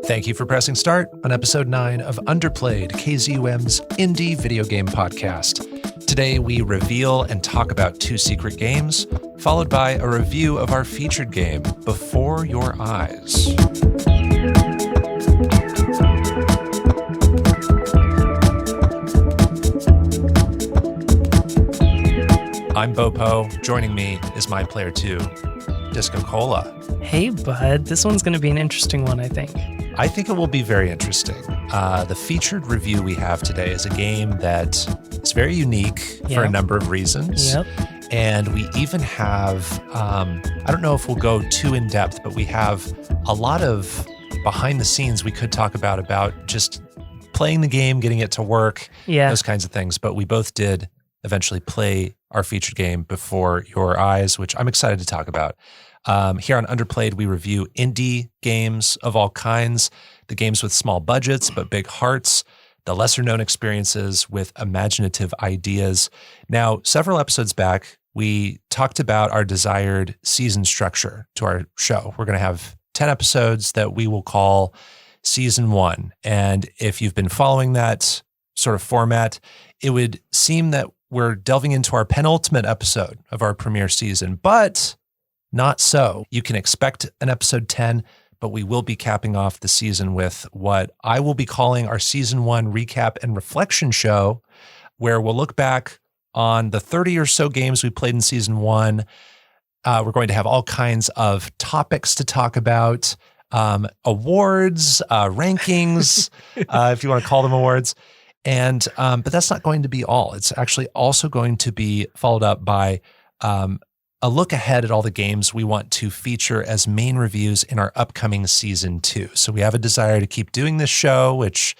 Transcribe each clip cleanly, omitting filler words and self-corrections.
Thank you for pressing start on episode 9 of Underplayed, KZUM's indie video game podcast. Today, we reveal and talk about 2 secret games, followed by a review of our featured game, Before Your Eyes. I'm Bopo. Joining me is my player 2, DiscoCola. Hey, bud. This one's going to be an interesting one, I think. I think it will be very interesting. The featured review we have today is a game that is very unique for a number of reasons. Yep. And we even have, I don't know if we'll go too in depth, but we have a lot of behind the scenes we could talk about just playing the game, getting it to work, those kinds of things. But we both did eventually play our featured game Before Your Eyes, which I'm excited to talk about. Here on Underplayed, we review indie games of all kinds, the games with small budgets but big hearts, the lesser-known experiences with imaginative ideas. Now, several episodes back, we talked about our desired season structure to our show. We're going to have 10 episodes that we will call Season 1. And if you've been following that sort of format, it would seem that we're delving into our penultimate episode of our premiere season, but not so. You can expect an episode 10, but we will be capping off the season with what I will be calling our Season 1 recap and reflection show, where we'll look back on the 30 or so games we played in Season 1. We're going to have all kinds of topics to talk about, awards, rankings, if you want to call them awards. And but that's not going to be all. It's actually also going to be followed up by a look ahead at all the games we want to feature as main reviews in our upcoming Season 2. So we have a desire to keep doing this show, which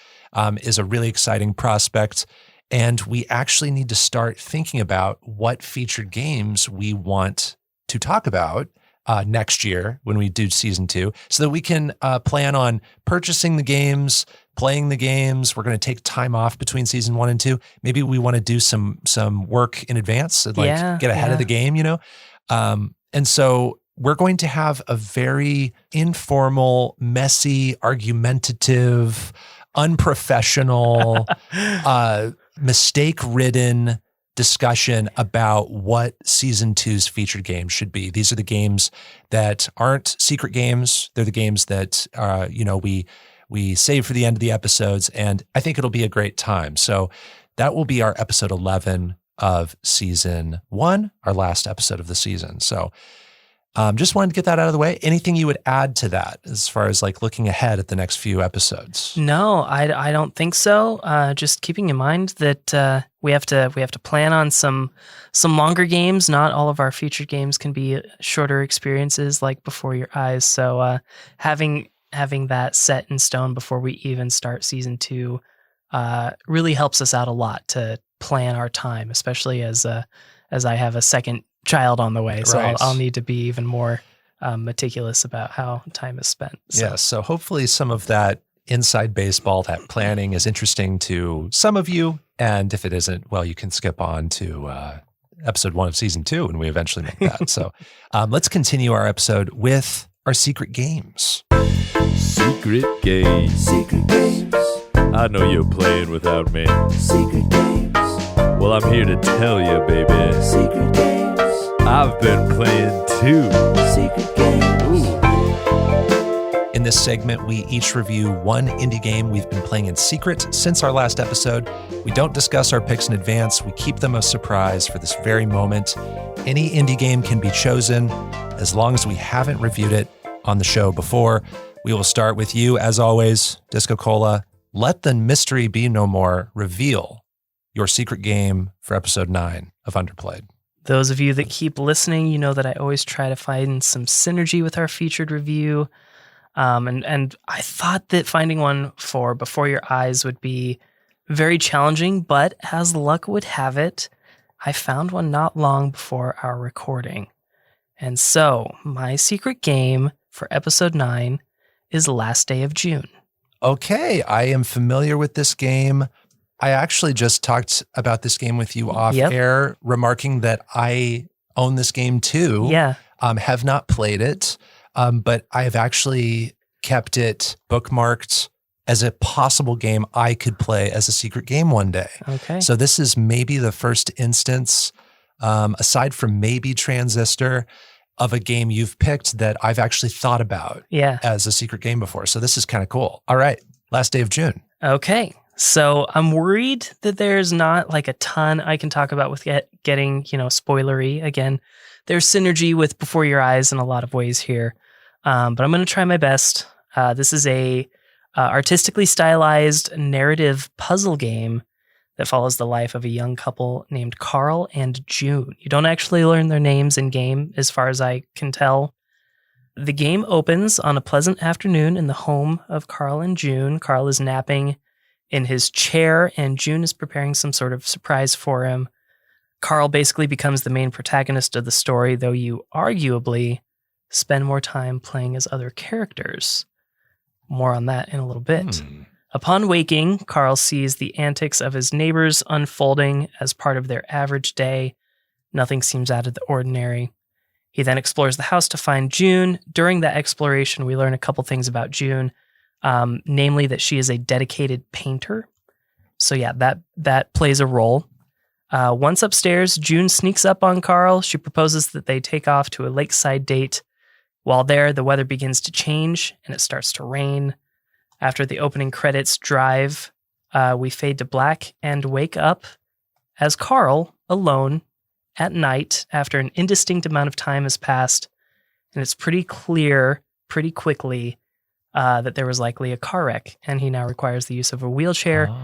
is a really exciting prospect. And we actually need to start thinking about what featured games we want to talk about next year when we do Season 2, so that we can plan on purchasing the games, playing the games. We're going to take time off between Season 1 and 2. Maybe we want to do some work in advance and get ahead of the game, and so we're going to have a very informal, messy, argumentative, unprofessional, mistake-ridden discussion about what Season 2's featured games should be. These are the games that aren't secret games. They're the games that we save for the end of the episodes, and I think it'll be a great time. So that will be our episode 11 of Season 1, our last episode of the season. So just wanted to get that out of the way. Anything you would add to that as far as looking ahead at the next few episodes? No, I don't think so. Just keeping in mind that we have to plan on some longer games. Not all of our featured games can be shorter experiences like Before Your Eyes. So having that set in stone before we even start Season 2 really helps us out a lot to plan our time, especially as I have a second child on the way. So Right. I'll need to be even more meticulous about how time is spent. So. Yes. So hopefully some of that inside baseball, that planning is interesting to some of you. And if it isn't, well, you can skip on to episode 1 of Season 2 when we eventually make that. So let's continue our episode with our secret games. Secret games. Secret games. I know you're playing without me. Secret games. Well, I'm here to tell you, baby. Secret games. I've been playing too. Secret games. In this segment, we each review one indie game we've been playing in secret since our last episode. We don't discuss our picks in advance. We keep them a surprise for this very moment. Any indie game can be chosen as long as we haven't reviewed it on the show before. We will start with you, as always, DiscoCola. Let the mystery be no more. Reveal your secret game for episode 9 of Underplayed. Those of you that keep listening, you know that I always try to find some synergy with our featured review. And I thought that finding one for Before Your Eyes would be very challenging, but as luck would have it, I found one not long before our recording. And so my secret game for episode 9 is Last Day of June. Okay, I am familiar with this game. I actually just talked about this game with you off air, remarking that I own this game too. Yeah. Have not played it, but I have actually kept it bookmarked as a possible game I could play as a secret game one day. Okay. So this is maybe the first instance, aside from maybe Transistor, of a game you've picked that I've actually thought about Yeah. as a secret game before. So this is kind of cool. All right. Last day of June. Okay. So I'm worried that there's not like a ton I can talk about with getting, spoilery. Again, there's synergy with Before Your Eyes in a lot of ways here. But I'm going to try my best. This is a artistically stylized narrative puzzle game that follows the life of a young couple named Carl and June. You don't actually learn their names in game, as far as I can tell. The game opens on a pleasant afternoon in the home of Carl and June. Carl is napping in his chair, and June is preparing some sort of surprise for him. Carl basically becomes the main protagonist of the story, though you arguably spend more time playing as other characters. More on that in a little bit. Upon waking, Carl sees the antics of his neighbors unfolding as part of their average day. Nothing seems out of the ordinary. He then explores the house to find June. During that exploration, we learn a couple things about June, namely that she is a dedicated painter. So yeah, that plays a role. Once upstairs, June sneaks up on Carl. She proposes that they take off to a lakeside date. While there, the weather begins to change and it starts to rain. After the opening credits drive, we fade to black and wake up as Carl alone at night after an indistinct amount of time has passed. And it's pretty clear pretty quickly that there was likely a car wreck, and he now requires the use of a wheelchair,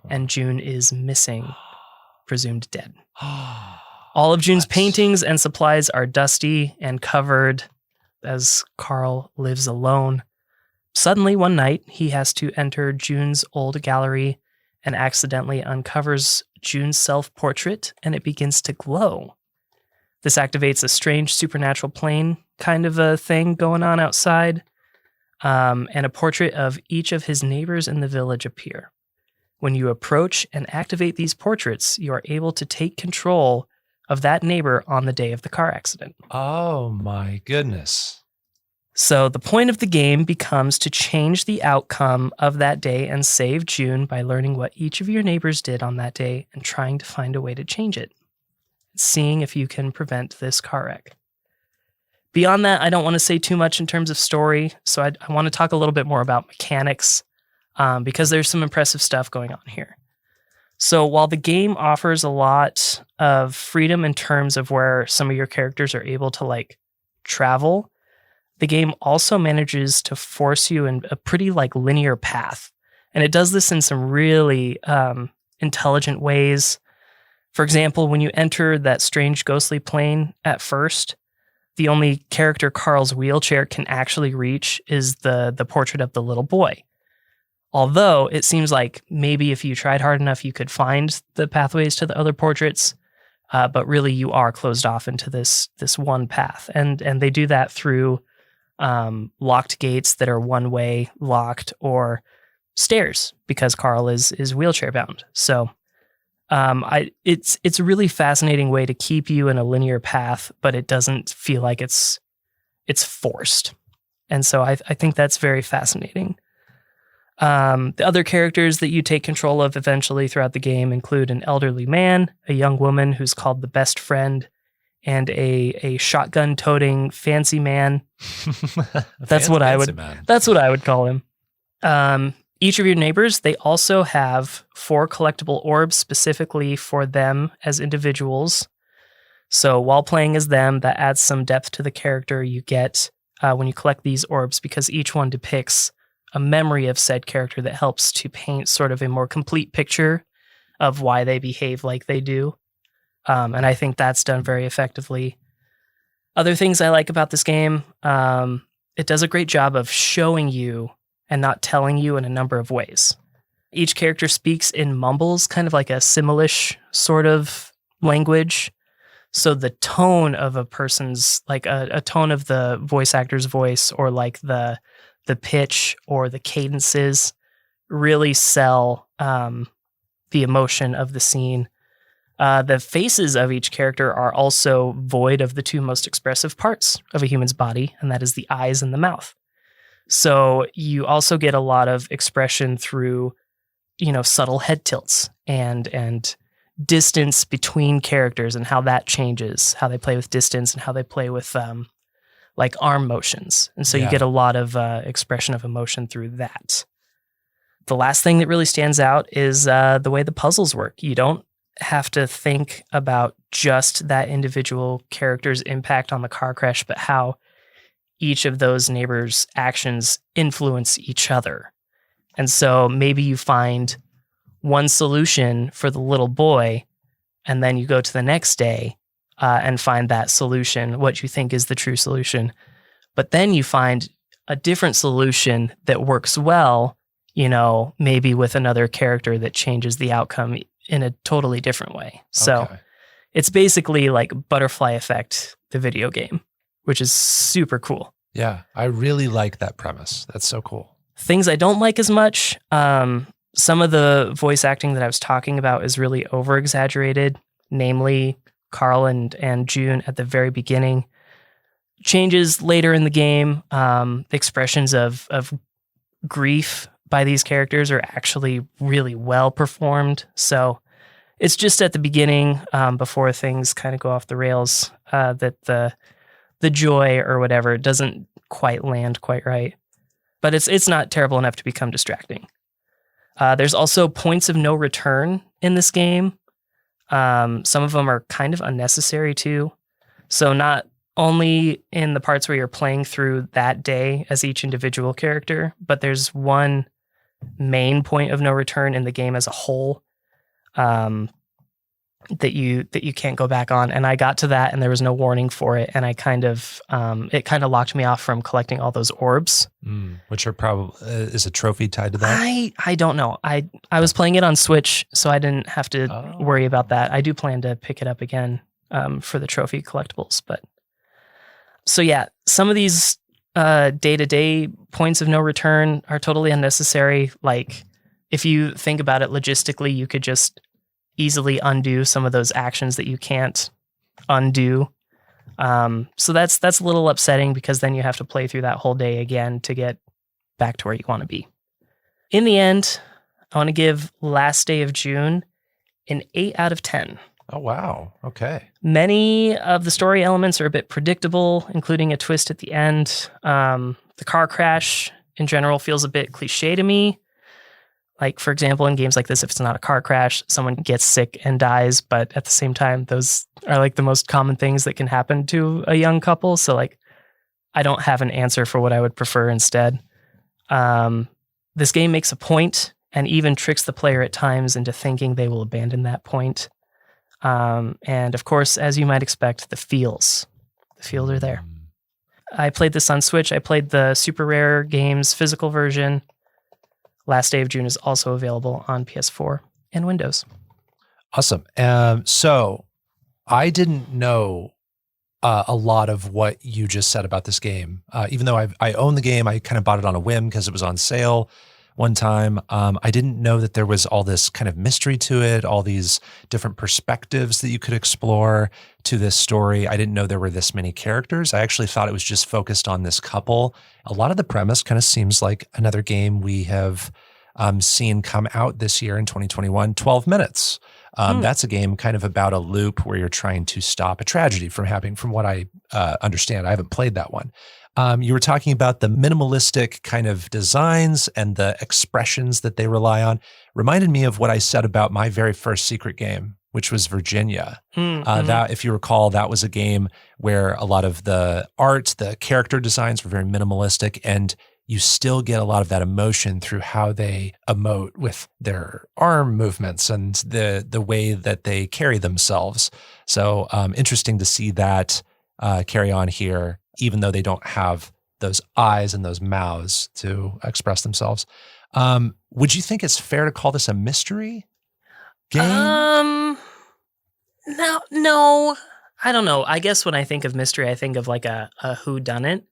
and June is missing, presumed dead. All of June's paintings and supplies are dusty and covered as Carl lives alone. Suddenly, one night, he has to enter June's old gallery and accidentally uncovers June's self-portrait, and it begins to glow. This activates a strange supernatural plane kind of a thing going on outside, and a portrait of each of his neighbors in the village appear. When you approach and activate these portraits, you are able to take control of that neighbor on the day of the car accident. Oh my goodness. So the point of the game becomes to change the outcome of that day and save June by learning what each of your neighbors did on that day and trying to find a way to change it. Seeing if you can prevent this car wreck. Beyond that, I don't want to say too much in terms of story, so I want to talk a little bit more about mechanics because there's some impressive stuff going on here. So while the game offers a lot of freedom in terms of where some of your characters are able to travel, the game also manages to force you in a pretty linear path. And it does this in some really intelligent ways. For example, when you enter that strange ghostly plane at first, the only character Carl's wheelchair can actually reach is the portrait of the little boy. Although it seems like maybe if you tried hard enough, you could find the pathways to the other portraits, but really you are closed off into this one path. And they do that through locked gates that are one-way locked, or stairs because Carl is wheelchair bound. So it's a really fascinating way to keep you in a linear path, but it doesn't feel like it's forced. And so I think that's very fascinating. The other characters that you take control of eventually throughout the game include an elderly man, a young woman who's called the best friend, and a shotgun-toting fancy man. That's what I would call him. Each of your neighbors, they also have 4 collectible orbs specifically for them as individuals. So while playing as them, that adds some depth to the character you get when you collect these orbs, because each one depicts a memory of said character that helps to paint sort of a more complete picture of why they behave like they do. And I think that's done very effectively. Other things I like about this game, it does a great job of showing you and not telling you in a number of ways. Each character speaks in mumbles, kind of like a Simlish sort of language. So the tone of a person's, a tone of the voice actor's voice, or the pitch or the cadences really sell the emotion of the scene. The faces of each character are also void of the 2 most expressive parts of a human's body, and that is the eyes and the mouth. So you also get a lot of expression through, subtle head tilts and distance between characters and how that changes, how they play with distance and how they play with like arm motions. And so you get a lot of expression of emotion through that. The last thing that really stands out is the way the puzzles work. You don't have to think about just that individual character's impact on the car crash, but how each of those neighbors' actions influence each other. And so maybe you find one solution for the little boy, and then you go to the next day and find that solution, what you think is the true solution. But then you find a different solution that works well, maybe with another character that changes the outcome in a totally different way. So it's basically like Butterfly Effect, the video game, which is super cool. Yeah, I really like that premise. That's so cool. Things I don't like as much, some of the voice acting that I was talking about is really over-exaggerated, namely Carl and June at the very beginning. Changes later in the game, the expressions of grief by these characters are actually really well performed. So it's just at the beginning, before things kind of go off the rails, that the joy or whatever doesn't quite land quite right. But it's not terrible enough to become distracting. There's also points of no return in this game. Some of them are kind of unnecessary too. So not only in the parts where you're playing through that day as each individual character, but there's one main point of no return in the game as a whole that you can't go back on. And I got to that and there was no warning for it. And I it kind of locked me off from collecting all those orbs. Which are probably, is a trophy tied to that? I don't know. I was playing it on Switch, so I didn't have to worry about that. I do plan to pick it up again for the trophy collectibles. But so yeah, some of these day-to-day points of no return are totally unnecessary. Like if you think about it logistically, you could just easily undo some of those actions that you can't undo. So that's a little upsetting because then you have to play through that whole day again to get back to where you want to be. In the end, I want to give Last Day of June an 8 out of 10. Oh, wow. Okay. Many of the story elements are a bit predictable, including a twist at the end. The car crash in general feels a bit cliche to me. Like, for example, in games like this, if it's not a car crash, someone gets sick and dies. But at the same time, those are like the most common things that can happen to a young couple. So like, I don't have an answer for what I would prefer instead. This game makes a point and even tricks the player at times into thinking they will abandon that point. And of course, as you might expect, the feels are there. I played this on Switch. I played the Super Rare Games physical version. Last Day of June is also available on PS4 and Windows. Awesome. So I didn't know a lot of what you just said about this game. Even though I own the game, I kind of bought it on a whim because it was on sale one time. I didn't know that there was all this kind of mystery to it, all these different perspectives that you could explore to this story. I didn't know there were this many characters. I actually thought it was just focused on this couple. A lot of the premise kind of seems like another game we have seen come out this year in 2021, 12 Minutes. That's a game kind of about a loop where you're trying to stop a tragedy from happening, from what I understand. I haven't played that one. You were talking about the minimalistic kind of designs and the expressions that they rely on. Reminded me of what I said about my very first secret game, which was Virginia. That, if you recall, that was a game where a lot of the art, the character designs were very minimalistic, and you still get a lot of that emotion through how they emote with their arm movements and the way that they carry themselves. So interesting to see that carry on here, even though they don't have those eyes and those mouths to express themselves. Would you think it's fair to call this a mystery game? No, I don't know. I guess when I think of mystery, I think of like a whodunit,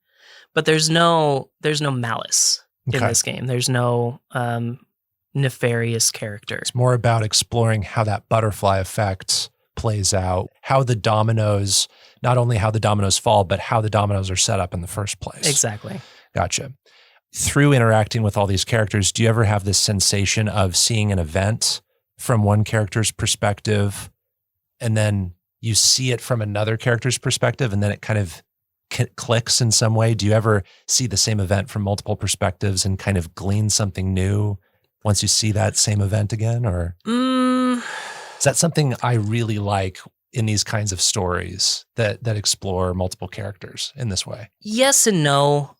but there's no malice in this game. There's no nefarious character. It's more about exploring how that butterfly effect plays out, how the dominoes, not only how the dominoes fall, but how the dominoes are set up in the first place. Exactly. Gotcha. through interacting with all these characters, do you ever have this sensation of seeing an event from one character's perspective and then you see it from another character's perspective and then it kind of clicks in some way? Do you ever see the same event from multiple perspectives and kind of glean something new once you see that same event again? Or is that something I really like in these kinds of stories that explore multiple characters in this way? Yes and no.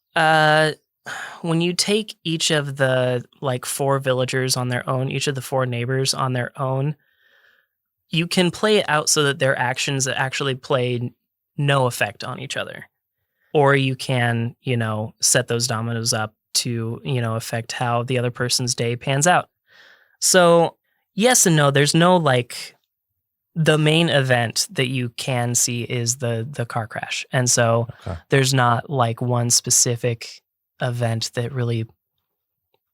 When you take each of the like 4 villagers on their own, each of the 4 neighbors on their own, you can play it out so that their actions actually play no effect on each other. Or you can, set those dominoes up to, affect how the other person's day pans out. So yes and no, there's no like the main event that you can see is the car crash. And so there's not like one specific event that really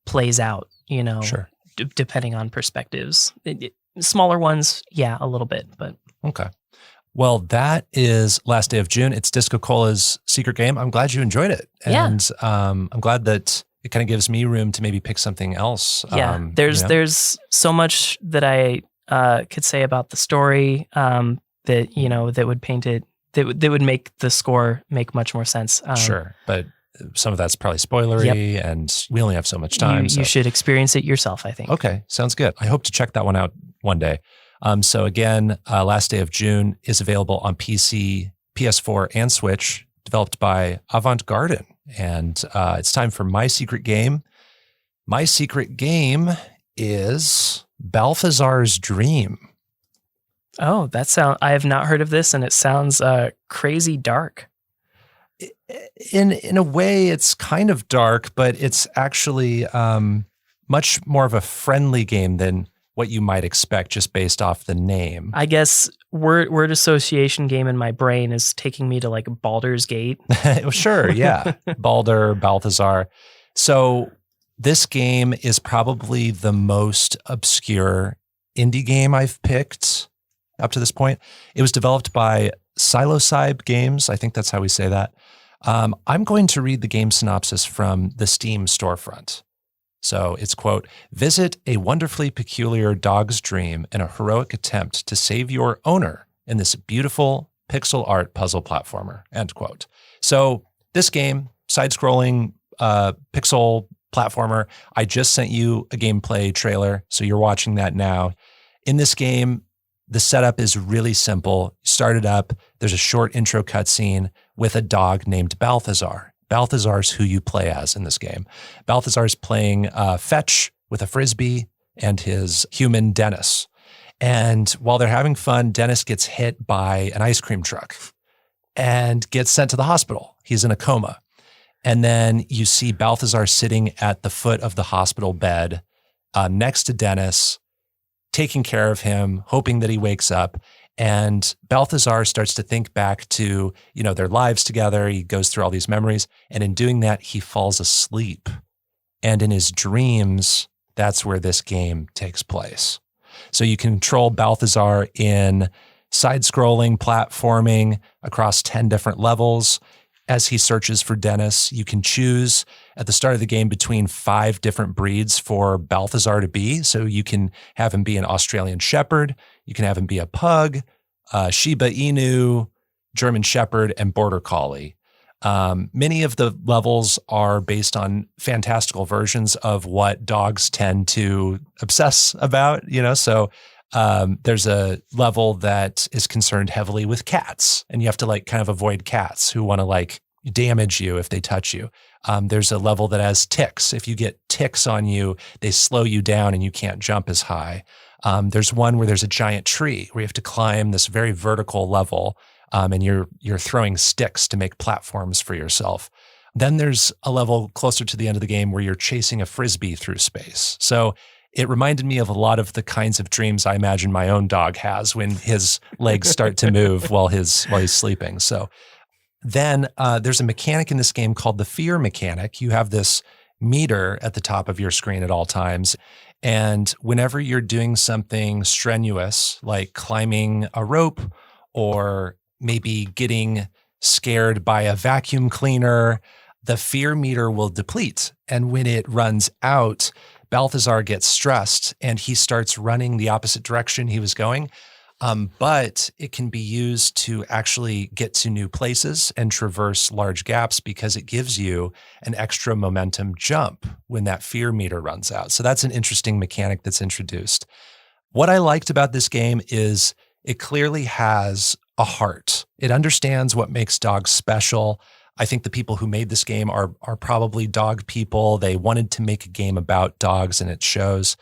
plays out, Sure. Depending on perspectives. Smaller ones, yeah, a little bit, but. Okay. Well, that is last day of June. It's DiscoCola's secret game. I'm glad you enjoyed it. And I'm glad that it kind of gives me room to maybe pick something else. Yeah, there's so much that I could say about the story that, that would paint it, that would make the score make much more sense. Sure, but some of that's probably spoilery and we only have so much time. You should experience it yourself, I think. Okay, sounds good. I hope to check that one out one day. So again, last day of June is available on PC, PS4, and Switch, developed by Avant Garden. And it's time for my secret game. My secret game is Balthazar's Dream. Oh, I have not heard of this, and it sounds crazy dark. In a way, it's kind of dark, but it's actually much more of a friendly game than what you might expect just based off the name. I guess word association game in my brain is taking me to like Baldur's Gate. Sure, yeah. Balthazar. So this game is probably the most obscure indie game I've picked up to this point. It was developed by Silocybe Games. I think that's how we say that. I'm going to read the game synopsis from the Steam storefront. So it's, quote, visit a wonderfully peculiar dog's dream in a heroic attempt to save your owner in this beautiful pixel art puzzle platformer, end quote. So this game, side-scrolling pixel platformer, I just sent you a gameplay trailer, so you're watching that now. In this game, the setup is really simple. You start it up, there's a short intro cutscene with a dog named Balthazar. Balthazar's who you play as in this game. Balthazar's playing fetch with a frisbee and his human Dennis. And while they're having fun, Dennis gets hit by an ice cream truck and gets sent to the hospital. He's in a coma. And then you see Balthazar sitting at the foot of the hospital bed next to Dennis, taking care of him, hoping that he wakes up. And Balthazar starts to think back to, their lives together. He goes through all these memories. And in doing that, he falls asleep. And in his dreams, that's where this game takes place. So you control Balthazar in side-scrolling, platforming across 10 different levels. As he searches for Dennis, you can choose at the start of the game between 5 different breeds for Balthazar to be. So you can have him be an Australian Shepherd. You can have him be a pug, Shiba Inu, German Shepherd, and Border Collie. Many of the levels are based on fantastical versions of what dogs tend to obsess about, So there's a level that is concerned heavily with cats, and you have to kind of avoid cats who want to damage you if they touch you. There's a level that has ticks. If you get ticks on you, they slow you down and you can't jump as high. There's one where there's a giant tree where you have to climb this very vertical level, and you're throwing sticks to make platforms for yourself. Then there's a level closer to the end of the game where you're chasing a frisbee through space. So it reminded me of a lot of the kinds of dreams I imagine my own dog has when his legs start to move while he's sleeping. So then there's a mechanic in this game called the fear mechanic. You have this meter at the top of your screen at all times. And whenever you're doing something strenuous, like climbing a rope or maybe getting scared by a vacuum cleaner, the fear meter will deplete. And when it runs out, Balthazar gets stressed and he starts running the opposite direction he was going. But it can be used to actually get to new places and traverse large gaps because it gives you an extra momentum jump when that fear meter runs out. So that's an interesting mechanic that's introduced. What I liked about this game is it clearly has a heart. It understands what makes dogs special. I think the people who made this game are probably dog people. They wanted to make a game about dogs, and it shows.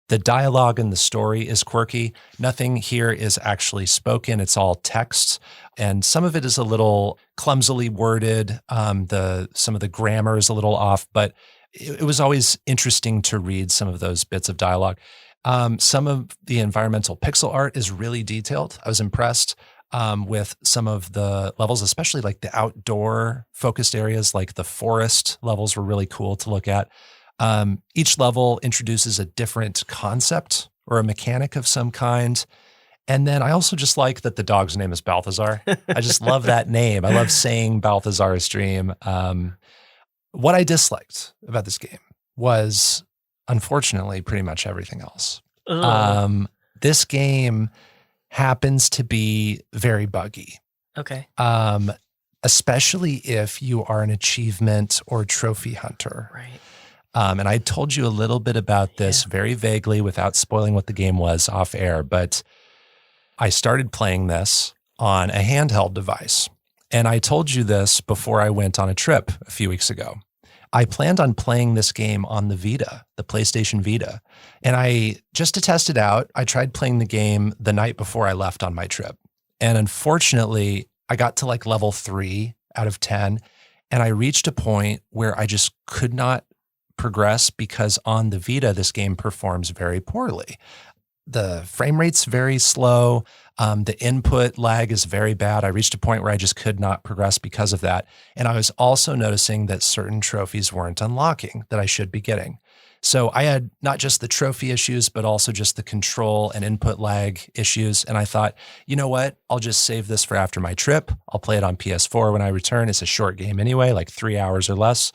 The dialogue in the story is quirky. Nothing here is actually spoken. It's all text. And some of it is a little clumsily worded. Some of the grammar is a little off, but it was always interesting to read some of those bits of dialogue. Some of the environmental pixel art is really detailed. I was impressed with some of the levels, especially like the outdoor focused areas, like the forest levels were really cool to look at. Each level introduces a different concept or a mechanic of some kind. And then I also just like that the dog's name is Balthazar. I just love that name. I love saying Balthazar's dream. What I disliked about this game was, unfortunately, pretty much everything else. This game happens to be very buggy. Okay. Especially if you are an achievement or trophy hunter. Right. And I told you a little bit about this very vaguely without spoiling what the game was off air, but I started playing this on a handheld device. And I told you this before I went on a trip a few weeks ago. I planned on playing this game on the Vita, the PlayStation Vita. And just to test it out, I tried playing the game the night before I left on my trip. And unfortunately, I got to like level 3 out of 10. And I reached a point where I just could not progress because on the Vita, this game performs very poorly. The frame rate's very slow. The input lag is very bad. I reached a point where I just could not progress because of that. And I was also noticing that certain trophies weren't unlocking that I should be getting. So I had not just the trophy issues, but also just the control and input lag issues. And I thought, you know what? I'll just save this for after my trip. I'll play it on PS4 when I return. It's a short game anyway, like 3 hours or less.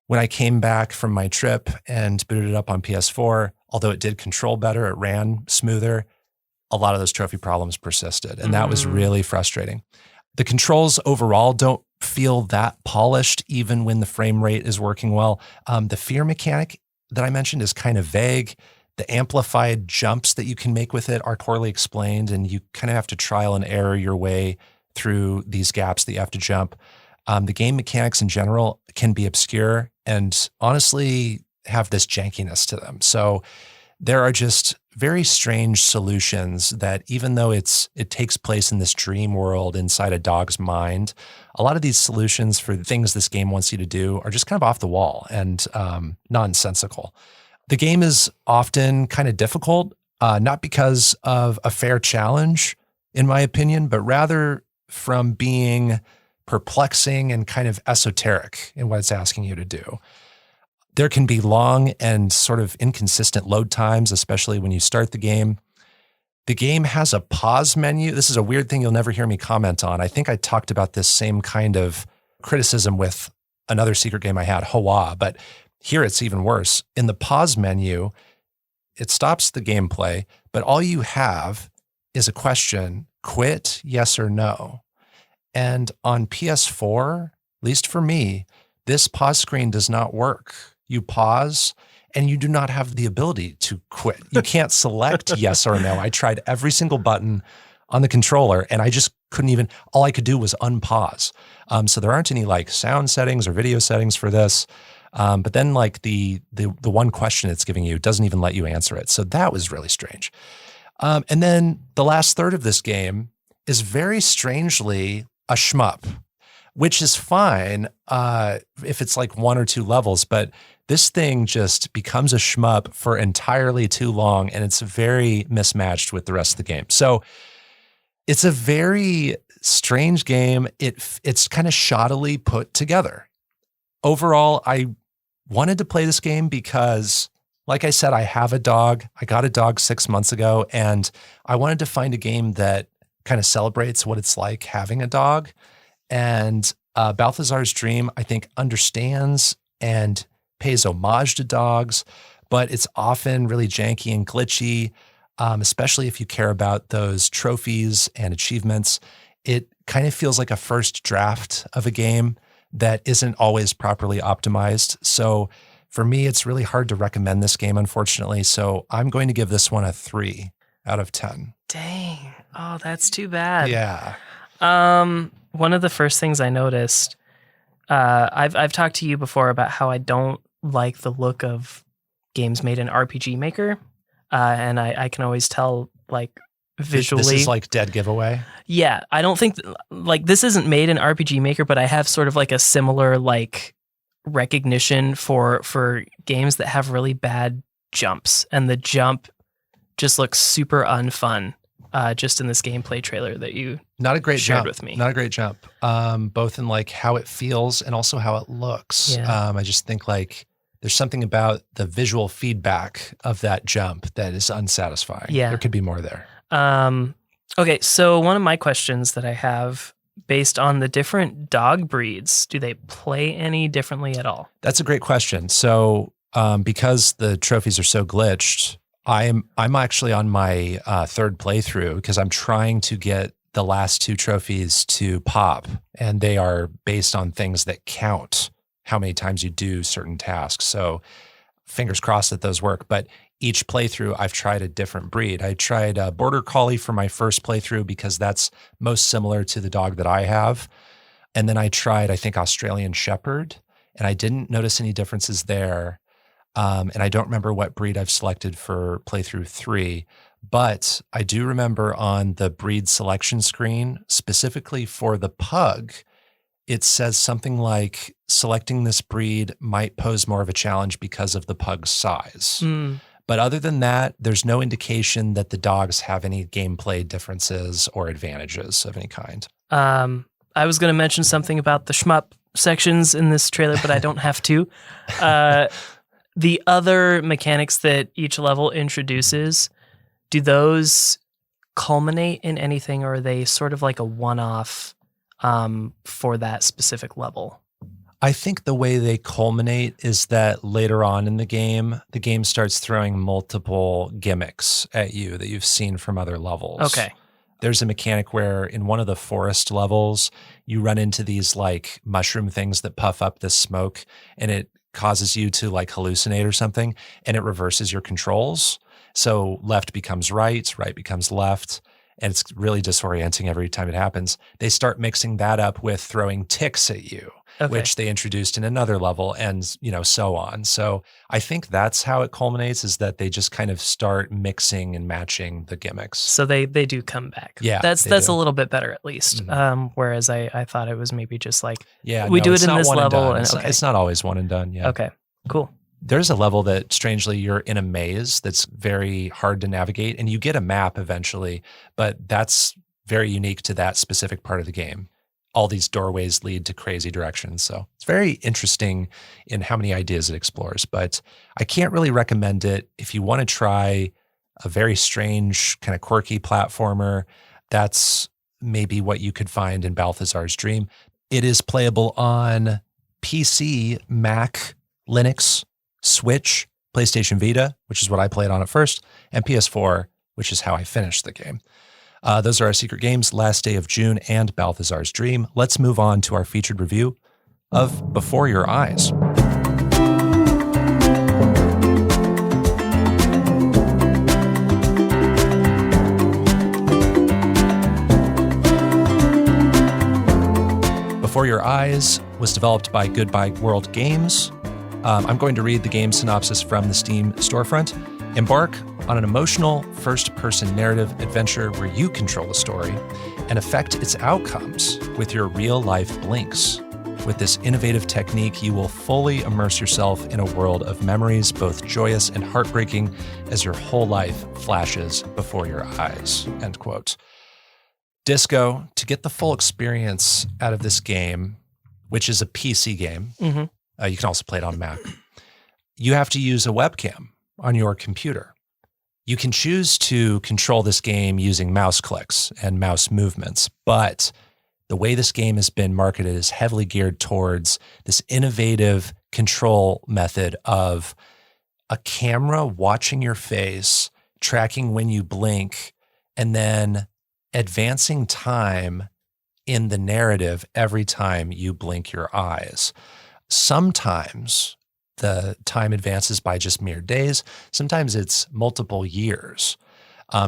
When I came back from my trip and booted it up on PS4, although it did control better, it ran smoother, a lot of those trophy problems persisted. And that was really frustrating. The controls overall don't feel that polished, even when the frame rate is working well. The fear mechanic that I mentioned is kind of vague. The amplified jumps that you can make with it are poorly explained, and you kind of have to trial and error your way through these gaps that you have to jump. The game mechanics in general can be obscure and honestly have this jankiness to them. So there are just very strange solutions that, even though it takes place in this dream world inside a dog's mind, a lot of these solutions for things this game wants you to do are just kind of off the wall and nonsensical. The game is often kind of difficult, not because of a fair challenge, in my opinion, but rather from being perplexing and kind of esoteric in what it's asking you to do. There can be long and sort of inconsistent load times, especially when you start the game. The game has a pause menu. This is a weird thing you'll never hear me comment on. I think I talked about this same kind of criticism with another secret game I had, Hawa, but here it's even worse. In the pause menu, it stops the gameplay, but all you have is a question, quit, yes or no. And on PS4, at least for me, this pause screen does not work. You pause and you do not have the ability to quit. You can't select yes or no. I tried every single button on the controller and I just couldn't even, all I could do was unpause. So there aren't any like sound settings or video settings for this. But then like the one question it's giving you doesn't even let you answer it. So that was really strange. And then the last third of this game is very strangely a shmup, which is fine if it's like 1 or 2 levels, but this thing just becomes a shmup for entirely too long, and it's very mismatched with the rest of the game. So it's a very strange game. It's kind of shoddily put together. Overall, I wanted to play this game because, like I said, I have a dog. I got a dog 6 months ago, and I wanted to find a game that kind of celebrates what it's like having a dog. And Balthazar's Dream, I think, understands and pays homage to dogs, but it's often really janky and glitchy, especially if you care about those trophies and achievements. It kind of feels like a first draft of a game that isn't always properly optimized. So for me, it's really hard to recommend this game, unfortunately. So I'm going to give this one a 3 out of 10. Dang. Oh, that's too bad. Yeah. One of the first things I noticed, I've talked to you before about how I don't like the look of games made in RPG Maker. And I can always tell, like, visually. This is like dead giveaway. Yeah. I don't think, like, this isn't made in RPG Maker, but I have sort of like a similar, like, recognition for games that have really bad jumps, and the jump just looks super unfun just in this gameplay trailer that you not a great shared jump with me. Not a great jump, both in like how it feels and also how it looks. Yeah. I just think like there's something about the visual feedback of that jump that is unsatisfying. Yeah. There could be more there. Okay, so one of my questions that I have, based on the different dog breeds, do they play any differently at all? That's a great question. So because the trophies are so glitched, I'm actually on my third playthrough because I'm trying to get the last 2 trophies to pop, and they are based on things that count how many times you do certain tasks. So fingers crossed that those work. But each playthrough, I've tried a different breed. I tried a Border Collie for my first playthrough because that's most similar to the dog that I have. And then I tried, I think, Australian Shepherd, and I didn't notice any differences there. And I don't remember what breed I've selected for playthrough 3, but I do remember on the breed selection screen, specifically for the pug, it says something like selecting this breed might pose more of a challenge because of the pug's size. But other than that, there's no indication that the dogs have any gameplay differences or advantages of any kind. I was going to mention something about the shmup sections in this trailer, but I don't have to. The other mechanics that each level introduces, do those culminate in anything, or are they sort of like a one-off for that specific level? I think the way they culminate is that later on in the game starts throwing multiple gimmicks at you that you've seen from other levels. Okay. There's a mechanic where in one of the forest levels, you run into these like mushroom things that puff up this smoke, and it causes you to like hallucinate or something, and it reverses your controls. So left becomes right becomes left, and it's really disorienting every time it happens. They start mixing that up with throwing ticks at you, which they introduced in another level, and so on. So I think that's how it culminates, is that they just kind of start mixing and matching the gimmicks. So they do come back. Yeah, that's do. a little bit better at least. Whereas I thought it was maybe just like, we do it in this level. It's not always one and done. Yeah. Okay, cool. There's a level that strangely you're in a maze that's very hard to navigate, and you get a map eventually, but that's very unique to that specific part of the game. All these doorways lead to crazy directions. So it's very interesting in how many ideas it explores, but I can't really recommend it. If you want to try a very strange, kind of quirky platformer, that's maybe what you could find in Balthazar's Dream. It is playable on PC, Mac, Linux, Switch, PlayStation Vita, which is what I played on at first, and PS4, which is how I finished the game. Those are our secret games, Last Day of June and Balthazar's Dream. Let's move on to our featured review of Before Your Eyes. Before Your Eyes was developed by GoodbyeWorld Games. I'm going to read the game synopsis from the Steam storefront. Embark on an emotional first-person narrative adventure where you control the story and affect its outcomes with your real-life blinks. With this innovative technique, you will fully immerse yourself in a world of memories, both joyous and heartbreaking, as your whole life flashes before your eyes. End quote. Disco, to get the full experience out of this game, which is a PC game, you can also play it on Mac, you have to use a webcam on your computer. You can choose to control this game using mouse clicks and mouse movements, but the way this game has been marketed is heavily geared towards this innovative control method of a camera watching your face, tracking when you blink, and then advancing time in the narrative every time you blink your eyes. Sometimes the time advances by just mere days. Sometimes it's multiple years.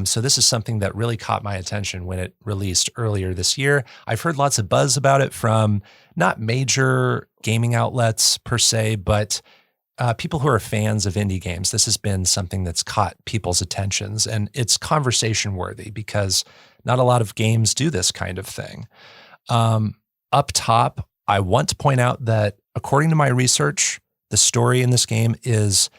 So this is something that really caught my attention when it released earlier this year. I've heard lots of buzz about it from not major gaming outlets per se, but people who are fans of indie games. This has been something that's caught people's attentions, and it's conversation worthy because not a lot of games do this kind of thing. Up top, I want to point out that according to my research, the story in this game is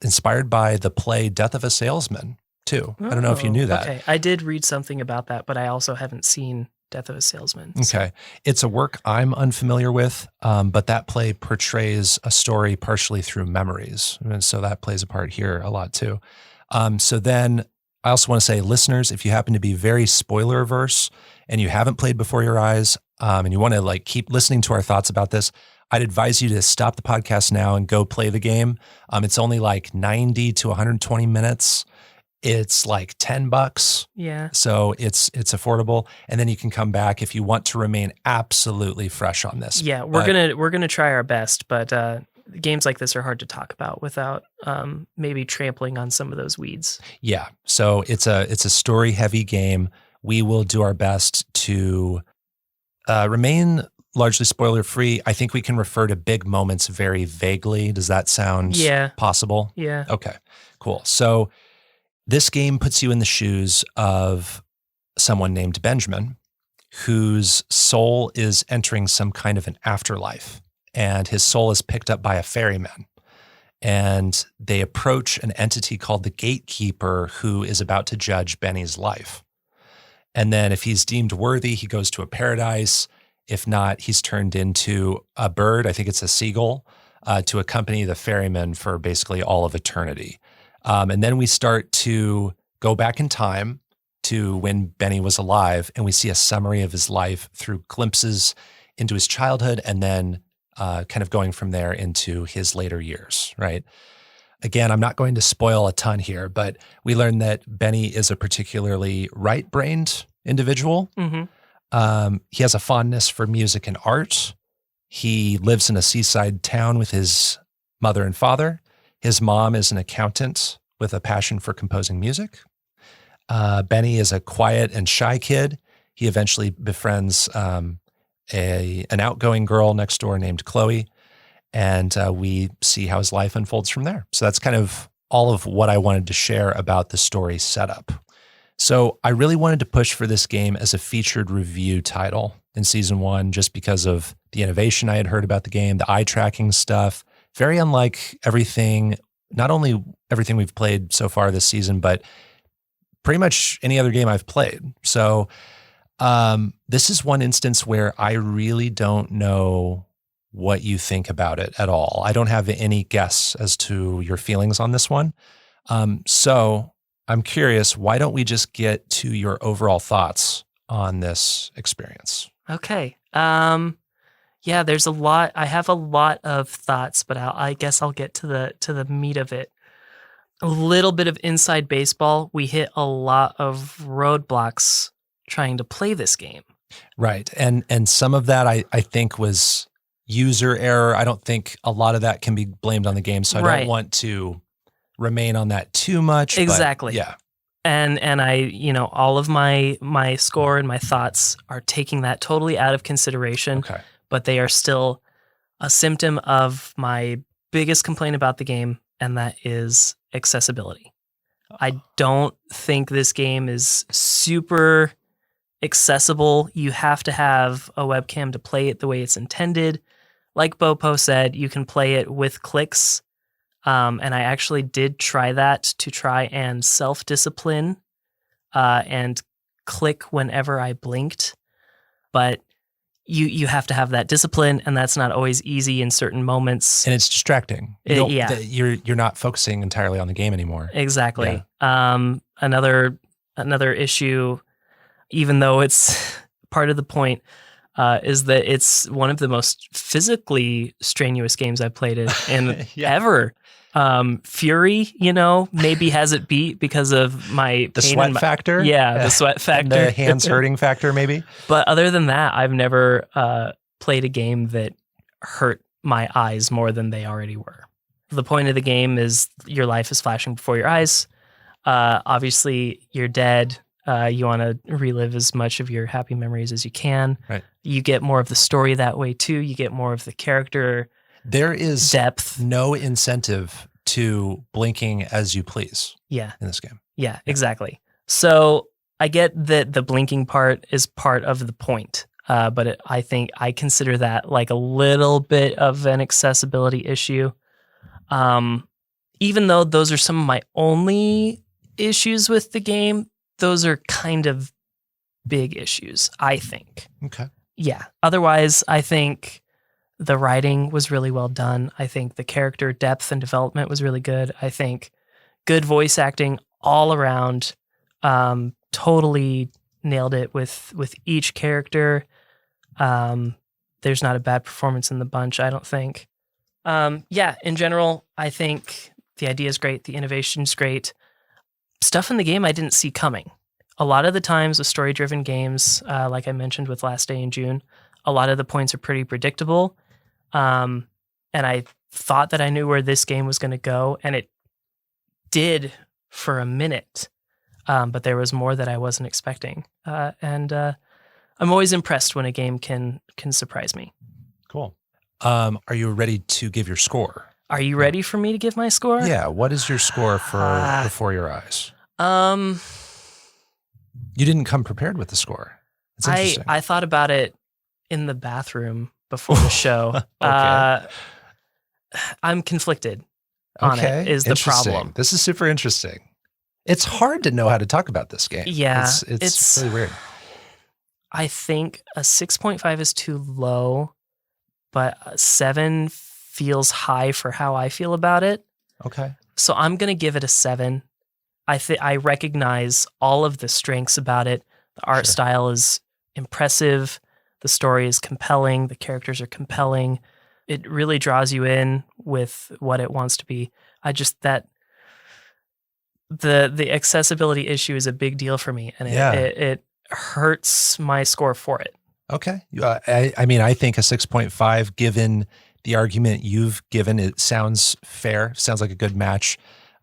inspired by the play Death of a Salesman, too. I don't know if you knew that. Okay, I did read something about that, but I also haven't seen Death of a Salesman. So. Okay. It's a work I'm unfamiliar with, but that play portrays a story partially through memories. And so that plays a part here a lot, too. So then I also want to say, listeners, if you happen to be very spoiler averse and you haven't played Before Your Eyes, and you want to like keep listening to our thoughts about this, I'd advise you to stop the podcast now and go play the game. It's only like 90 to 120 minutes. It's like $10. Yeah. So it's affordable. And then you can come back if you want to remain absolutely fresh on this. Yeah, we're gonna try our best, but games like this are hard to talk about without maybe trampling on some of those weeds. Yeah. So it's a story heavy game. We will do our best to remain largely spoiler free. I think we can refer to big moments very vaguely. Does that sound possible? Yeah. Okay, cool. So this game puts you in the shoes of someone named Benjamin, whose soul is entering some kind of an afterlife, and his soul is picked up by a ferryman. And they approach an entity called the Gatekeeper, who is about to judge Benny's life. And then if he's deemed worthy, he goes to a paradise. If not, he's turned into a bird, I think it's a seagull, to accompany the ferryman for basically all of eternity. And then we start to go back in time to when Benny was alive, and we see a summary of his life through glimpses into his childhood and then kind of going from there into his later years, right? Again, I'm not going to spoil a ton here, but we learn that Benny is a particularly right-brained individual. Mm-hmm. He has a fondness for music and art. He lives in a seaside town with his mother and father. His mom is an accountant with a passion for composing music. Benny is a quiet and shy kid. He eventually befriends an outgoing girl next door named Chloe, and we see how his life unfolds from there. So that's kind of all of what I wanted to share about the story setup. So I really wanted to push for this game as a featured review title in season 1, just because of the innovation I had heard about the game, the eye tracking stuff, very unlike everything, not only everything we've played so far this season, but pretty much any other game I've played. So this is one instance where I really don't know what you think about it at all. I don't have any guess as to your feelings on this one. So I'm curious, why don't we just get to your overall thoughts on this experience? Okay. Yeah, there's a lot. I have a lot of thoughts, but I guess I'll get to the meat of it. A little bit of inside baseball. We hit a lot of roadblocks trying to play this game. Right. And some of that I think was user error. I don't think a lot of that can be blamed on the game, so I don't want to remain on that too much. Exactly. But yeah. And I, all of my score and my thoughts are taking that totally out of consideration. Okay. But they are still a symptom of my biggest complaint about the game, and that is accessibility. I don't think this game is super accessible. You have to have a webcam to play it the way it's intended. Like Bopo said, you can play it with clicks. And I actually did try that to try and self-discipline and click whenever I blinked. But you have to have that discipline, and that's not always easy in certain moments. And it's distracting. You're not focusing entirely on the game anymore. Exactly. Yeah. Another issue, even though it's part of the point, is that it's one of the most physically strenuous games I've played in Yeah. ever. Fury, maybe has it beat because of my The pain sweat in my- factor? Yeah, the sweat And factor. the hands hurting factor, maybe? But other than that, I've never played a game that hurt my eyes more than they already were. The point of the game is your life is flashing before your eyes. Obviously, you're dead. You want to relive as much of your happy memories as you can. Right. You get more of the story that way too. You get more of the character There is depth. no incentive to blinking as you please Yeah, in this game. yeah, exactly. So I get that the blinking part is part of the point, but I think I consider that like a little bit of an accessibility issue. Even though those are some of my only issues with the game, those are kind of big issues, I think. Okay. Yeah. Otherwise, I think the writing was really well done. I think the character depth and development was really good. I think good voice acting all around. Totally nailed it with each character. There's not a bad performance in the bunch, I don't think. In general, I think the idea is great. The innovation is great. Stuff in the game I didn't see coming. A lot of the times with story-driven games, like I mentioned with Last Day in June, a lot of the points are pretty predictable. And I thought that I knew where this game was going to go, and it did for a minute. But there was more that I wasn't expecting. And I'm always impressed when a game can surprise me. Cool. Are you ready to give your score? Are you ready for me to give my score? Yeah. What is your score for Before Your Eyes? You didn't come prepared with the score. It's interesting. I thought about it in the bathroom before the show. Okay. I'm conflicted on it is the Interesting. problem. This is super interesting. It's hard to know how to talk about this game. Yeah, It's really weird. I think a 6.5 is too low, but a 7 feels high for how I feel about it. Okay. So I'm going to give it a 7. I recognize all of the strengths about it. The art Sure. style is impressive. The story is compelling. The characters are compelling. It really draws you in with what it wants to be. The accessibility issue is a big deal for me, and it hurts my score for it. Okay. I mean, I think a 6.5, given the argument you've given, it sounds fair. Sounds like a good match.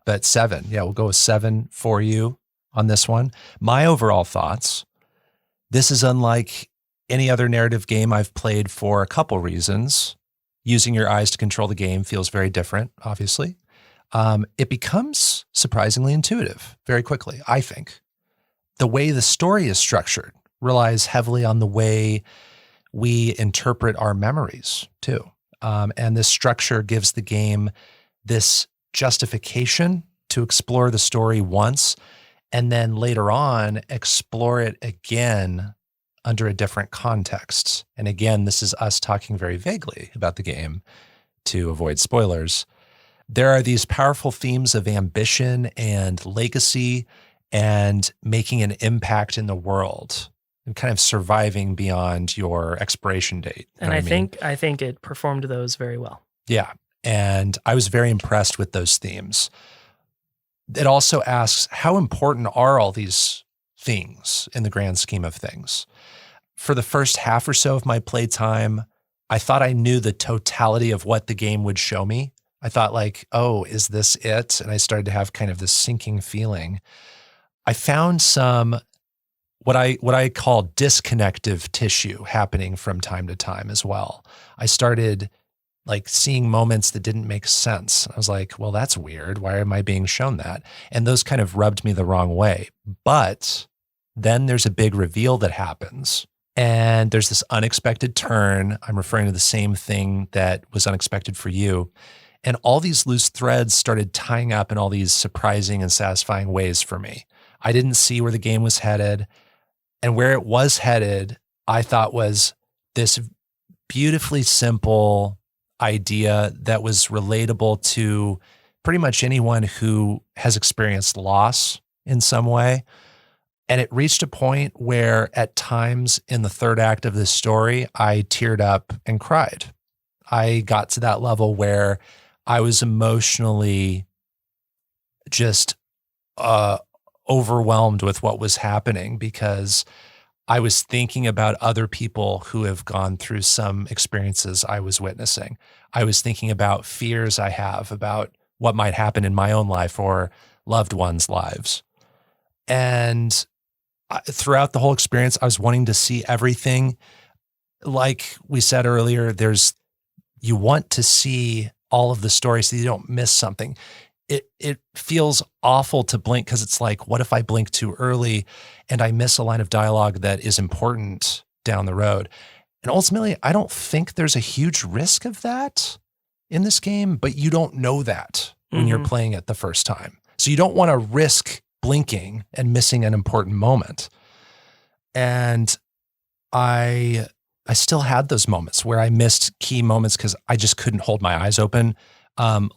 But 7, yeah, we'll go with 7 for you on this one. My overall thoughts, this is unlike any other narrative game I've played for a couple reasons. Using your eyes to control the game feels very different, obviously. It becomes surprisingly intuitive very quickly, I think. The way the story is structured relies heavily on the way we interpret our memories, too. And this structure gives the game this justification to explore the story once, and then later on, explore it again under a different context. And again, this is us talking very vaguely about the game to avoid spoilers. There are these powerful themes of ambition and legacy and making an impact in the world and kind of surviving beyond your expiration date. And I think it performed those very well. Yeah. And I was very impressed with those themes. It also asks, how important are all these things in the grand scheme of things? For the first half or so of my playtime, I thought I knew the totality of what the game would show me. I thought like, oh, is this it? And I started to have kind of this sinking feeling. I found some what I call disconnective tissue happening from time to time as well. I started like seeing moments that didn't make sense. I was like, well, that's weird. Why am I being shown that? And those kind of rubbed me the wrong way. But then there's a big reveal that happens. And there's this unexpected turn. I'm referring to the same thing that was unexpected for you. And all these loose threads started tying up in all these surprising and satisfying ways for me. I didn't see where the game was headed. And where it was headed, I thought was this beautifully simple idea that was relatable to pretty much anyone who has experienced loss in some way. And it reached a point where at times in the third act of this story, I teared up and cried. I got to that level where I was emotionally just overwhelmed with what was happening because I was thinking about other people who have gone through some experiences I was witnessing. I was thinking about fears I have about what might happen in my own life or loved ones' lives. And throughout the whole experience, I was wanting to see everything. Like we said earlier, you want to see all of the stories so you don't miss something. It feels awful to blink because it's like, what if I blink too early and I miss a line of dialogue that is important down the road? And ultimately, I don't think there's a huge risk of that in this game, but you don't know that when you're playing it the first time. So you don't want to risk blinking and missing an important moment. And I still had those moments where I missed key moments because I just couldn't hold my eyes open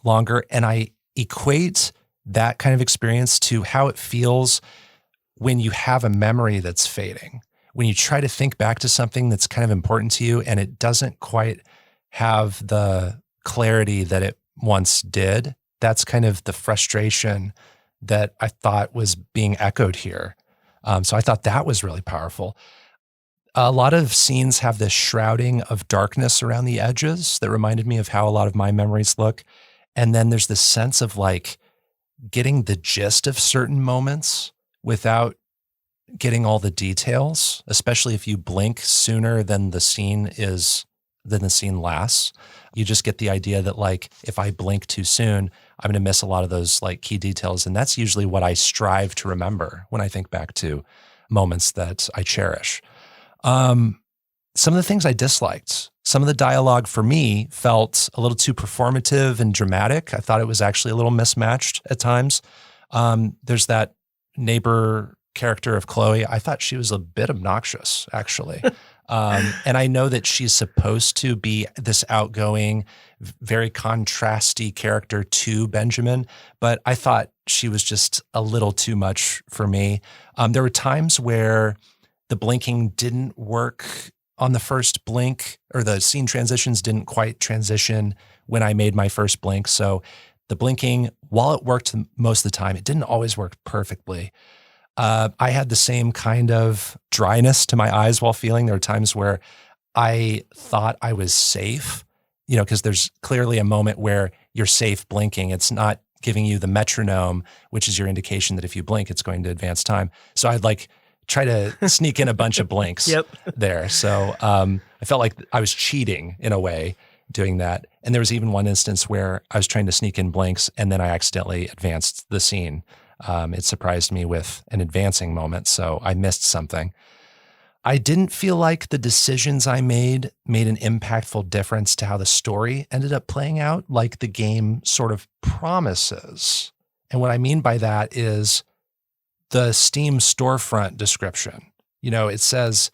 longer. And I equate that kind of experience to how it feels when you have a memory that's fading, when you try to think back to something that's kind of important to you and it doesn't quite have the clarity that it once did. That's kind of the frustration that I thought was being echoed here. So I thought that was really powerful. A lot of scenes have this shrouding of darkness around the edges that reminded me of how a lot of my memories look. And then there's this sense of like getting the gist of certain moments without getting all the details, especially if you blink sooner than the scene lasts. You just get the idea that like, if I blink too soon, I'm going to miss a lot of those like key details. And that's usually what I strive to remember when I think back to moments that I cherish. Some of the things I disliked, some of the dialogue for me felt a little too performative and dramatic. I thought it was actually a little mismatched at times. There's that neighbor character of Chloe. I thought she was a bit obnoxious, actually. And I know that she's supposed to be this outgoing, very contrasty character to Benjamin, but I thought she was just a little too much for me. There were times where the blinking didn't work on the first blink, or the scene transitions didn't quite transition when I made my first blink. So the blinking, while it worked most of the time, it didn't always work perfectly. I had the same kind of dryness to my eyes while feeling. There were times where I thought I was safe, because there's clearly a moment where you're safe blinking. It's not giving you the metronome, which is your indication that if you blink, it's going to advance time. So I'd like try to sneak in a bunch of blinks there. So I felt like I was cheating in a way doing that. And there was even one instance where I was trying to sneak in blinks and then I accidentally advanced the scene. It surprised me with an advancing moment, so I missed something. I didn't feel like the decisions I made an impactful difference to how the story ended up playing out, like the game sort of promises. And what I mean by that is the Steam storefront description. It says,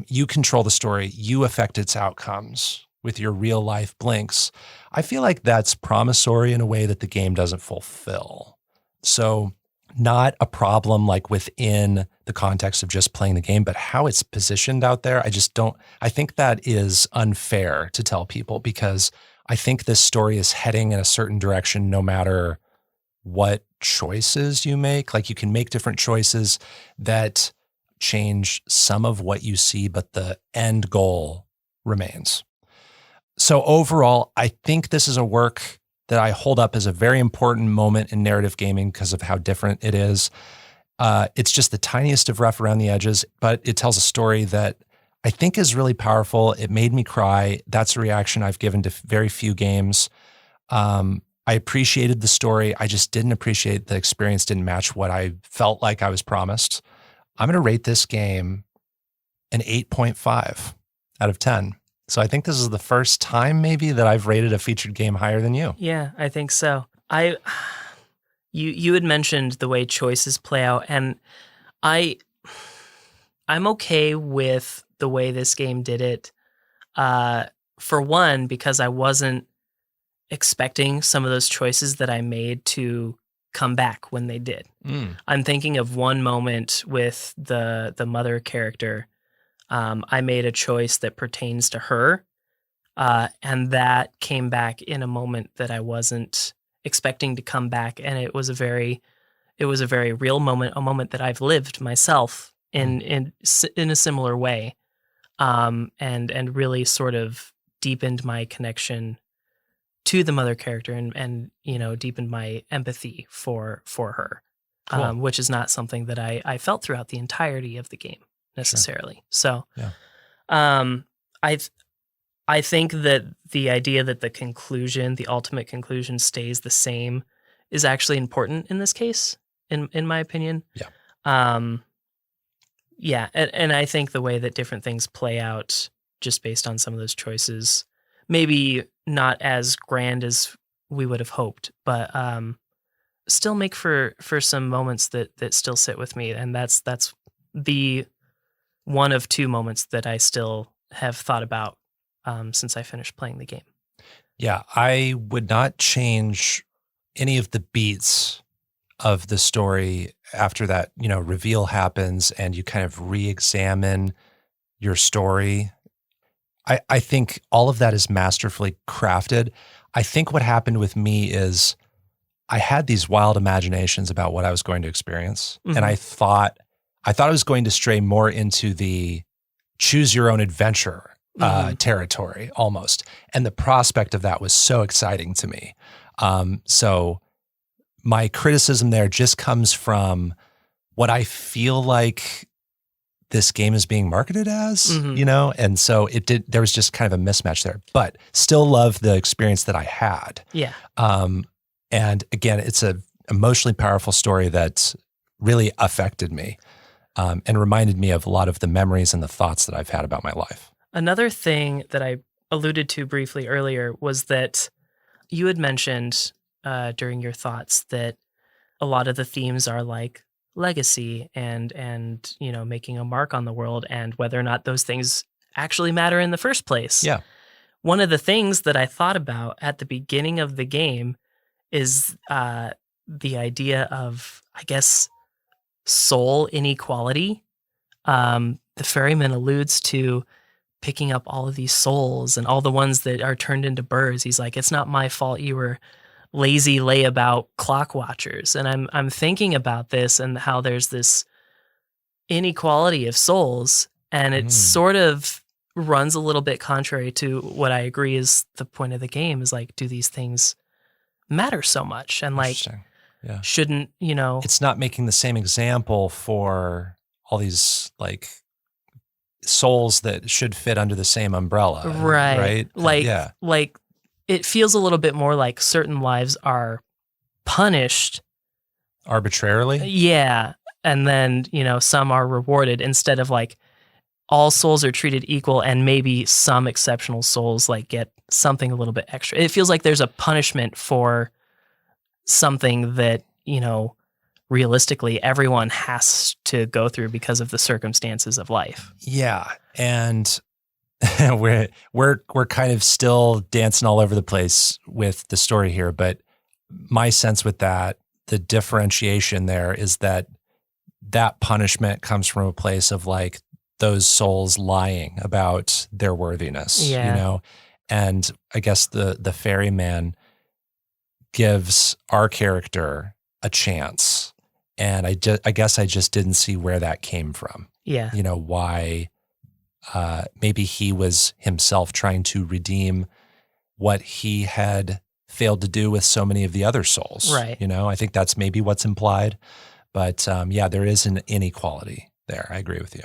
you control the story, you affect its outcomes with your real life blinks. I feel like that's promissory in a way that the game doesn't fulfill. So not a problem like within the context of just playing the game, but how it's positioned out there. I think that is unfair to tell people because I think this story is heading in a certain direction no matter what choices you make. Like you can make different choices that change some of what you see, but the end goal remains. So overall, I think this is a work that I hold up as a very important moment in narrative gaming because of how different it is. It's just the tiniest of rough around the edges, but it tells a story that I think is really powerful. It made me cry. That's a reaction I've given to very few games. I appreciated the story. I just didn't appreciate the experience, didn't match what I felt like I was promised. I'm going to rate this game an 8.5 out of 10. So I think this is the first time maybe that I've rated a featured game higher than you. Yeah, I think so. You had mentioned the way choices play out, and I'm okay with the way this game did it. For one, because I wasn't expecting some of those choices that I made to come back when they did. Mm. I'm thinking of one moment with the mother character. I made a choice that pertains to her, and that came back in a moment that I wasn't expecting to come back, and it was a very real moment, a moment that I've lived myself in a similar way, and really sort of deepened my connection to the mother character and deepened my empathy for her, Cool. which is not something that I felt throughout the entirety of the game necessarily. So, Yeah. I think that the idea that the conclusion, the ultimate conclusion, stays the same is actually important in this case, in my opinion. Yeah. Yeah, and I think the way that different things play out just based on some of those choices, maybe not as grand as we would have hoped, but still make for some moments that still sit with me, and that's the one of two moments that I still have thought about since I finished playing the game. Yeah, I would not change any of the beats of the story after that, reveal happens and you kind of re-examine your story. I think all of that is masterfully crafted. I think what happened with me is I had these wild imaginations about what I was going to experience. Mhm. And I thought I was going to stray more into the choose your own adventure territory almost. And the prospect of that was so exciting to me. So my criticism there just comes from what I feel like this game is being marketed as, Mhm. And so there was just kind of a mismatch there, but still love the experience that I had. Yeah. And again, it's a emotionally powerful story that really affected me, and reminded me of a lot of the memories and the thoughts that I've had about my life. Another thing that I alluded to briefly earlier was that you had mentioned during your thoughts that a lot of the themes are like legacy and making a mark on the world and whether or not those things actually matter in the first place. Yeah. One of the things that I thought about at the beginning of the game is the idea of, I guess, soul inequality. The Ferryman alludes to picking up all of these souls and all the ones that are turned into birds. He's like, it's not my fault you were lazy layabout clock watchers. And I'm thinking about this and how there's this inequality of souls, and it sort of runs a little bit contrary to what I agree is the point of the game, is like, do these things matter so much? And like, Interesting. Yeah. shouldn't, It's not making the same example for all these like souls that should fit under the same umbrella. right? Right. Yeah. Like it feels a little bit more like certain lives are punished. Arbitrarily. Yeah. And then, some are rewarded instead of like all souls are treated equal and maybe some exceptional souls like get something a little bit extra. It feels like there's a punishment for something that, realistically everyone has to go through because of the circumstances of life. Yeah. And we're kind of still dancing all over the place with the story here, but my sense with that, the differentiation there is that punishment comes from a place of like those souls lying about their worthiness, and I guess the ferryman gives our character a chance. And I guess I just didn't see where that came from. Yeah. Why maybe he was himself trying to redeem what he had failed to do with so many of the other souls. Right. I think that's maybe what's implied. But there is an inequality there. I agree with you.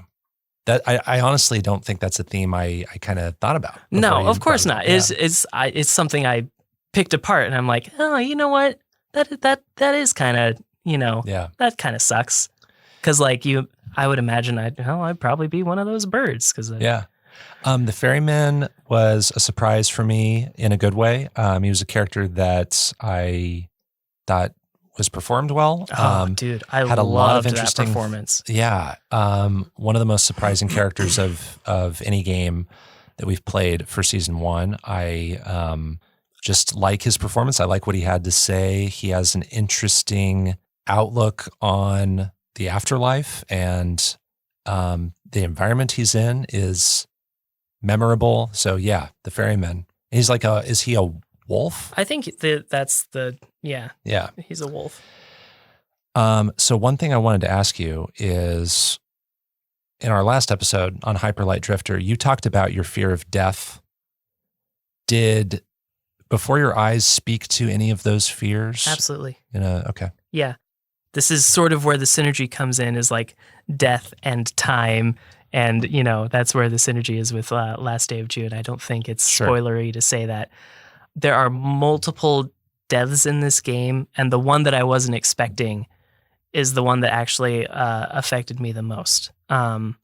That I honestly don't think that's a theme I kind of thought about. No, of course not. Yeah. It's something I picked apart, and I'm like, oh, you know what? That is kind of, that kind of sucks. Because like I would imagine I'd probably be one of those birds. The ferryman was a surprise for me in a good way. He was a character that I thought was performed well. Dude, I had a lot of interesting that performance. Yeah. One of the most surprising characters of any game that we've played for season 1. just like his performance. I like what he had to say. He has an interesting outlook on the afterlife, and the environment he's in is memorable. So yeah, the Ferryman. He's like is he a wolf? I think yeah, he's a wolf. So one thing I wanted to ask you is, in our last episode on Hyperlight Drifter, you talked about your fear of death. Did Before Your Eyes speak to any of those fears? Absolutely. Okay. Yeah. This is sort of where the synergy comes in, is like death and time. And, that's where the synergy is with Last Day of June. I don't think it's spoilery to say that there are multiple deaths in this game. And the one that I wasn't expecting is the one that actually affected me the most. And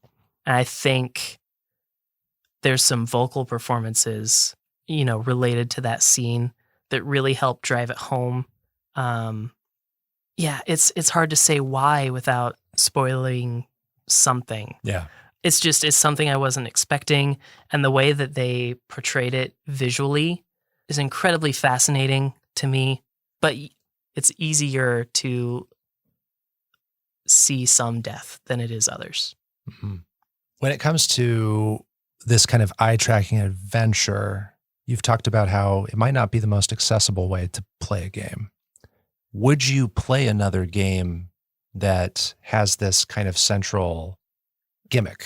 I think there's some vocal performances, related to that scene that really helped drive it home. Yeah, it's hard to say why without spoiling something. Yeah. It's something I wasn't expecting, and the way that they portrayed it visually is incredibly fascinating to me, but it's easier to see some death than it is others. Mm-hmm. When it comes to this kind of eye-tracking adventure, you've talked about how it might not be the most accessible way to play a game. Would you play another game that has this kind of central gimmick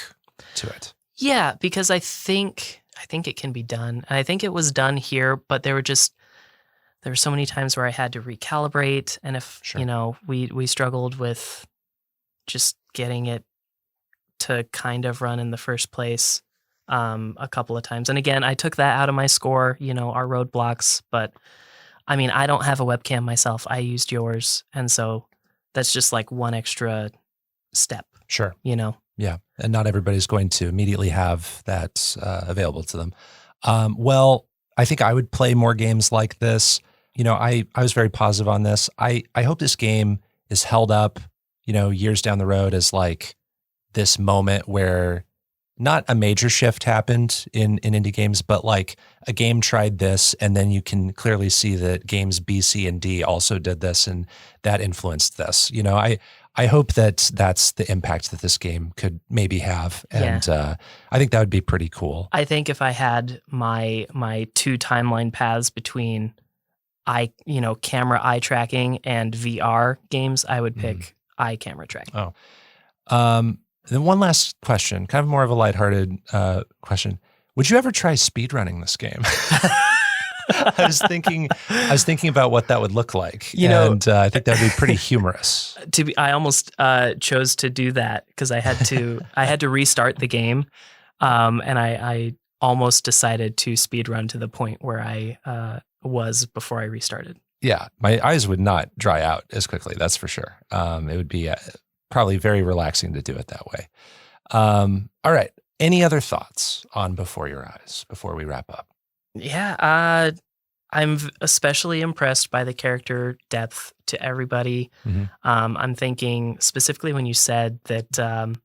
to it? Yeah, because I think it can be done. And I think it was done here, but there were so many times where I had to recalibrate, and if we struggled with just getting it to kind of run in the first place a couple of times. And again, I took that out of my score, our roadblocks, but I mean, I don't have a webcam myself. I used yours. And so that's just like one extra step. Sure. Yeah. And not everybody's going to immediately have that available to them. Well, I think I would play more games like this. I was very positive on this. I hope this game is held up, years down the road as like this moment where not a major shift happened in indie games, but like a game tried this, and then you can clearly see that games B, C, and D also did this, and that influenced this. I hope that that's the impact that this game could maybe have, and I think that would be pretty cool. I think if I had my two timeline paths between camera eye tracking and VR games, I would pick eye camera tracking. Oh. Then one last question, kind of more of a lighthearted question. Would you ever try speedrunning this game? I was thinking about what that would look like, and I think that would be pretty humorous. I almost chose to do that because I had to restart the game, and I almost decided to speedrun to the point where I was before I restarted. Yeah, my eyes would not dry out as quickly. That's for sure. It would be probably very relaxing to do it that way. All right. Any other thoughts on Before Your Eyes before we wrap up? Yeah, I'm especially impressed by the character depth to everybody. Mm-hmm. I'm thinking specifically when you said that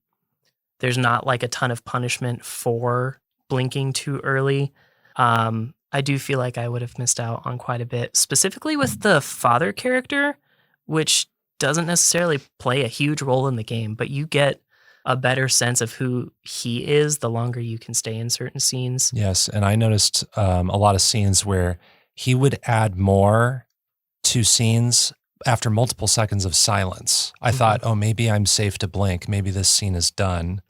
there's not like a ton of punishment for blinking too early. I do feel like I would have missed out on quite a bit, specifically with the father character, which doesn't necessarily play a huge role in the game, but you get a better sense of who he is the longer you can stay in certain scenes. Yes, and I noticed a lot of scenes where he would add more to scenes after multiple seconds of silence. I thought, maybe I'm safe to blink. Maybe this scene is done.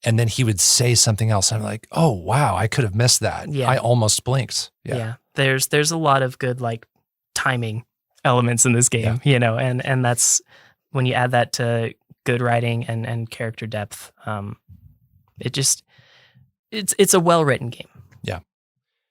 And then he would say something else. I'm like, oh, wow, I could have missed that. Yeah. I almost blinked. Yeah. There's a lot of good like timing elements in this game, and that's when you add that to good writing and character depth. It's a well-written game. Yeah.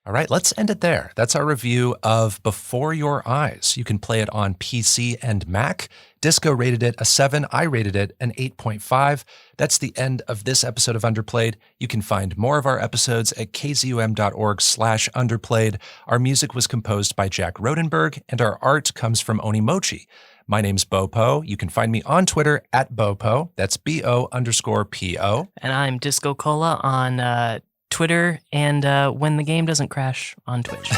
All right, let's end it there. That's our review of Before Your Eyes. You can play it on PC and Mac. Disco rated it a 7. I rated it an 8.5. That's the end of this episode of Underplayed. You can find more of our episodes at kzum.org/underplayed. Our music was composed by Jack Rodenberg, and our art comes from Onimochi. My name's Bopo. You can find me on Twitter at Bopo. That's BO_PO. And I'm DiscoCola on Twitter, and when the game doesn't crash on Twitch.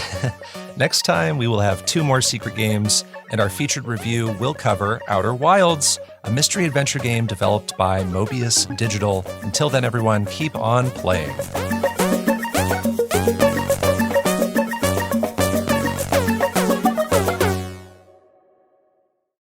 Next time, we will have 2 more secret games, and our featured review will cover Outer Wilds, a mystery adventure game developed by Mobius Digital. Until then, everyone, keep on playing.